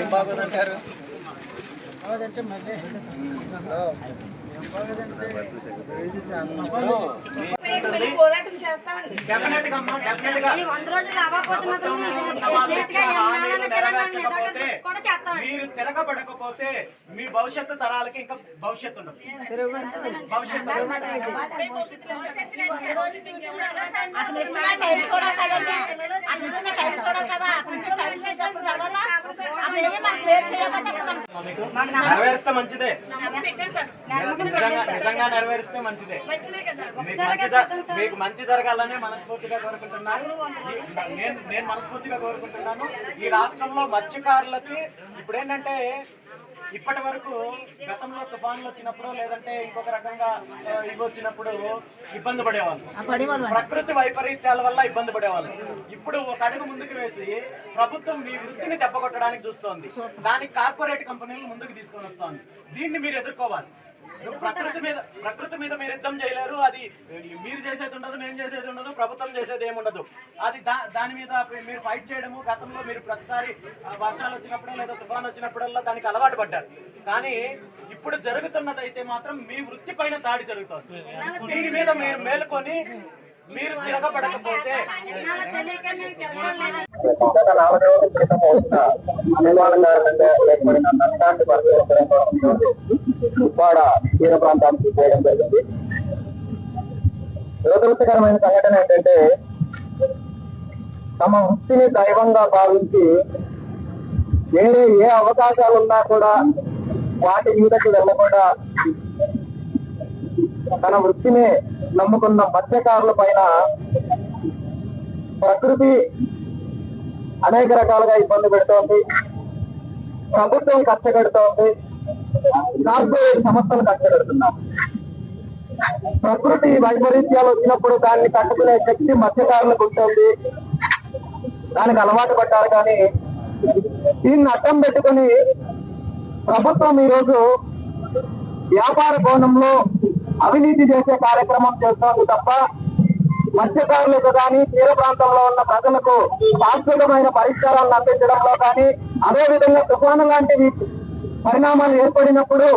ఏం బాగోదంటారు? పోరాటం చేస్తామండి. మీరు తిరగబడకపోతే మీ భవిష్యత్తు తరాలకి ఇంకా భవిష్యత్తు ఉండదు. నెరవేరిస్తే మంచిదే, నిజంగా నెరవేరిస్తే మంచిదే. మీకు మంచి జరగాలని మనస్ఫూర్తిగా కోరుకుంటున్నాను. నేను మనస్ఫూర్తిగా కోరుకుంటున్నాను. ఈ రాష్ట్రంలో మత్స్యకారులకి ఇప్పుడు ఏంటంటే, ఇప్పటి వరకు గతంలో తుఫాన్లు వచ్చినప్పుడు లేదంటే ఇంకొక రకంగా ఇవి వచ్చినప్పుడు ఇబ్బంది పడేవాళ్ళు, ప్రకృతి వైపరీత్యాల వల్ల ఇబ్బంది పడేవాళ్ళు. ఇప్పుడు ఒక అడుగు ముందుకు వేసి ప్రభుత్వం మీ వృత్తిని దెబ్బకొట్టడానికి చూస్తోంది. దానికి కార్పొరేట్ కంపెనీలు ముందుకు తీసుకొని వస్తోంది. దీన్ని మీరు ఎదుర్కోవాలి. ప్రకృతి మీద మీరు యుద్ధం చేయలేరు. అది మీరు చేసేది ఉండదు, నేను చేసేది ఉండదు, ప్రభుత్వం చేసేది ఏముండదు. అది దాని మీద మీరు ఫైట్ చేయడము. గతంలో మీరు ప్రతిసారి వర్షాలు వచ్చినప్పుడు లేదా తుఫాన్ వచ్చినప్పుడల్లా దానికి అలవాటు పడ్డారు. కానీ ఇప్పుడు జరుగుతున్నది అయితే మాత్రం మీ వృత్తి పైన దాడి జరుగుతుంది. దీని మీద మీరు మేలుకొని మీరు తిరగబడకపోతే గత 4 రోజుల క్రితం వచ్చిన అనివార్య ఏర్పడిన నష్టాన్ని ఉప్పాడ తీర ప్రాంతానికి చేయడం జరిగింది. దురదృష్టకరమైన సంఘటన ఏంటంటే, తమ వృత్తిని దైవంగా భావించి వేరే ఏ అవకాశాలు ఉన్నా కూడా వాటి మీదకి వెళ్ళకుండా తన వృత్తిని నమ్ముకున్న మత్స్యకారుల పైన ప్రకృతి అనేక రకాలుగా ఇబ్బంది పెడుతోంది. ప్రభుత్వం కష్టపెడుతోంది, కార్పొరేట్ సంస్థలు కష్టపెడుతున్నారు. ప్రకృతి వైపరీత్యాలు వచ్చినప్పుడు దాన్ని తట్టుకునే శక్తి మత్స్యకారులకు ఉంటుంది. దానికి అలవాటు పడ్డారు. కానీ దీన్ని అడ్డం పెట్టుకుని ప్రభుత్వం ఈరోజు వ్యాపార కోణంలో అవినీతి చేసే కార్యక్రమం చేస్తోంది తప్ప మత్స్యకారులకు కానీ తీర ప్రాంతంలో ఉన్న ప్రజలకు శాశ్వతమైన పరిష్కారాలను అందించడంలో కానీ, అదేవిధంగా తుఫాను లాంటివి పరిణామాలు ఏర్పడినప్పుడు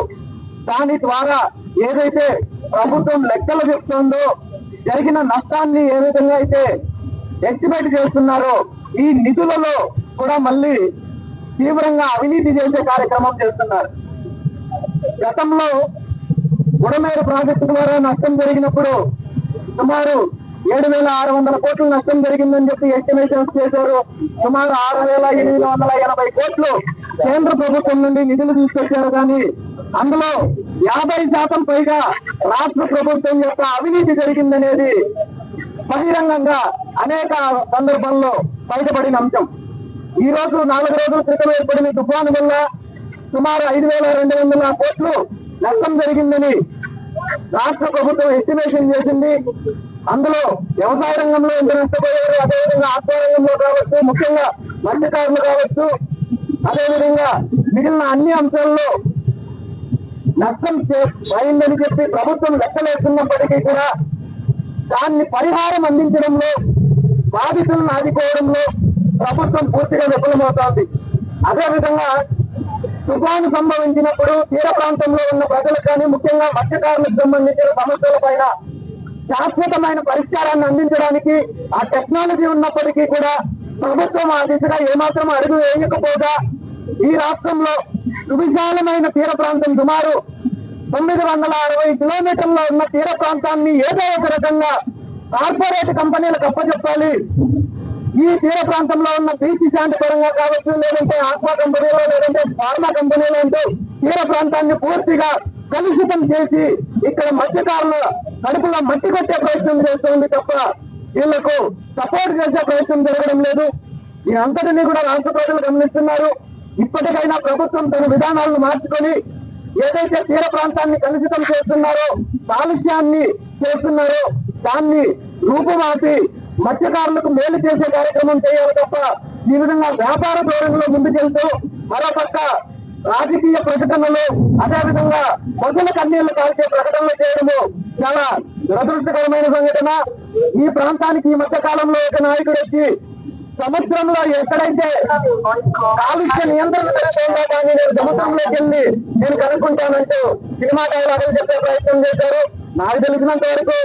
దాని ద్వారా ఏదైతే ప్రభుత్వం లెక్కలు చెప్తుందో జరిగిన నష్టాన్ని ఏ విధంగా అయితే ఎస్టిమేట్ చేస్తున్నారో ఈ నిధులలో కూడా మళ్ళీ తీవ్రంగా అవినీతి చేసే కార్యక్రమం చేస్తున్నారు. గతంలో బుడమేరు ప్రాజెక్టు ద్వారా నష్టం జరిగినప్పుడు సుమారు 7,600 కోట్ల నష్టం జరిగిందని చెప్పి ఎస్టిమేషన్స్ చేశారు. సుమారు 6,880 కోట్లు కేంద్ర ప్రభుత్వం నుండి నిధులు తీసుకొచ్చారు. కానీ అందులో 50% పైగా రాష్ట్ర ప్రభుత్వం యొక్క అవినీతి జరిగిందనేది బహిరంగంగా అనేక సందర్భాల్లో బయటపడిన అంశం. ఈ రోజు 4 రోజుల క్రితం ఏర్పడిన తుఫాను వల్ల సుమారు 5,200 కోట్లు నష్టం జరిగిందని రాష్ట్ర ప్రభుత్వం ఎస్టిమేషన్ చేసింది. అందులో వ్యవసాయ రంగంలో ఎంత నష్టపోయారు, అదేవిధంగా ఆక్వా రంగంలో కావచ్చు, ముఖ్యంగా మత్స్యకారులు కావచ్చు, అదేవిధంగా మిగిలిన అన్ని అంశాల్లో నష్టం అయిందని చెప్పి ప్రభుత్వం లెక్కలేస్తున్నప్పటికీ కూడా దాన్ని పరిహారం అందించడంలో, బాధితులను ఆదుకోవడంలో ప్రభుత్వం పూర్తిగా విఫలమవుతోంది. అదేవిధంగా తుఫాను సంభవించినప్పుడు తీర ప్రాంతంలో ఉన్న ప్రజలకు కానీ, ముఖ్యంగా మత్స్యకారులకు సంబంధించిన సమస్యల పైన శాశ్వతమైన పరిష్కారాన్ని అందించడానికి ఆ టెక్నాలజీ ఉన్నప్పటికీ కూడా ప్రభుత్వం ఆ దిశగా ఏమాత్రం అడుగు వేయకపోగా ఈ రాష్ట్రంలో సువిశాలమైన తీర ప్రాంతం సుమారు 960 కిలోమీటర్ల ఉన్న తీర ప్రాంతాన్ని ఏదో ఒక రకంగా కార్పొరేట్ కంపెనీలకు అప్పచెప్పాలి. ఈ తీర ప్రాంతంలో ఉన్న బీచ్ శాంతి పరంగా కావచ్చు, లేదంటే ఆక్వా కంపెనీలో, లేదంటే ఫార్మా కంపెనీలు అంటూ తీర ప్రాంతాన్ని పూర్తిగా కలుషితం చేసి ఇక్కడ మత్స్యకారుల కడుపులో మట్టి కొట్టే ప్రయత్నం చేస్తుంది తప్ప వీళ్లకు సపోర్ట్ చేసే ప్రయత్నం జరగడం లేదు. ఈ అంతటినీ కూడా రాష్ట్ర ప్రజలు గమనిస్తున్నారు. ఇప్పటికైనా ప్రభుత్వం తన విధానాలను మార్చుకొని ఏదైతే తీర ప్రాంతాన్ని కలుషితం చేస్తున్నారో, కాలుష్యాన్ని చేస్తున్నారో దాన్ని రూపుమాపి మత్స్యకారులకు మేలు చేసే కార్యక్రమం చేయాలి తప్ప ఈ విధంగా వ్యాపార ధోరణిలో ముందుకెళ్తూ మరోపక్క రాజకీయ ప్రకటనలు, అదేవిధంగా ప్రజల కన్నీళ్లు కాల్చే ప్రకటనలు చేయడము చాలా దురదృష్టకరమైన సంఘటన. ఈ ప్రాంతానికి ఈ మధ్య కాలంలో ఒక నాయకుడు వచ్చి సముద్రంలో ఎక్కడైతే కాలుష్య నియంత్రణ జరుగుతుందో కానీ నేను సముద్రంలోకి వెళ్ళి నేను కనుక్కుంటానంటూ సినిమా డైలాగులు చెప్పే ప్రయత్నం చేశారు. నాకు తెలిసినంత వరకు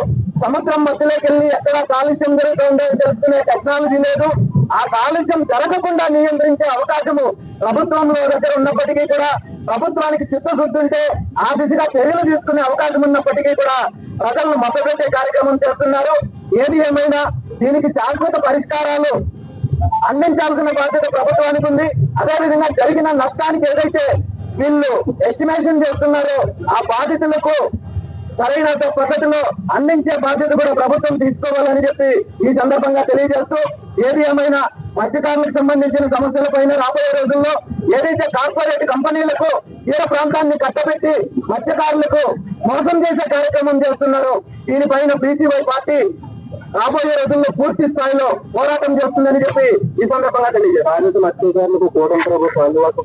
సముద్రం మధ్యలోకి వెళ్ళి ఎక్కడ కాలుష్యం జరుగుతుందో తెలుసుకునే టెక్నాలజీ లేదు. ఆ కాలుష్యం జరగకుండా నియంత్రించే అవకాశము ప్రభుత్వంలో దగ్గర ఉన్నప్పటికీ కూడా, ప్రభుత్వానికి చిత్తశుద్ధి ఉంటే ఆ దిశగా చర్యలు తీసుకునే అవకాశం ఉన్నప్పటికీ కూడా ప్రజలను మభ్యపెట్టే కార్యక్రమం చేస్తున్నారు. ఏది ఏమైనా దీనికి శాశ్వత పరిష్కారాలు అందించాల్సిన బాధ్యత ప్రభుత్వానికి ఉంది. అదేవిధంగా జరిగిన నష్టానికి ఏదైతే వీళ్ళు ఎస్టిమేషన్ చేస్తున్నారో ఆ బాధితులకు సరైన పద్ధతిలో అందించే బాధ్యత కూడా ప్రభుత్వం తీసుకోవాలని చెప్పి ఈ సందర్భంగా తెలియజేస్తూ, ఏది ఏమైనా మత్స్యకారులకు సంబంధించిన సమస్యలపైన రాబోయే రోజుల్లో ఏదైతే కార్పొరేట్ కంపెనీలకు తీర ప్రాంతాన్ని కట్టబెట్టి మత్స్యకారులకు మోసం చేసే కార్యక్రమం చేస్తున్నారో దీనిపైన బీసీవై పార్టీ రాబోయే రోజుల్లో పూర్తి స్థాయిలో పోరాటం చేస్తుందని చెప్పి ఈ సందర్భంగా తెలియజేస్తారు. మత్స్యకారులకు కూటమి ప్రభుత్వం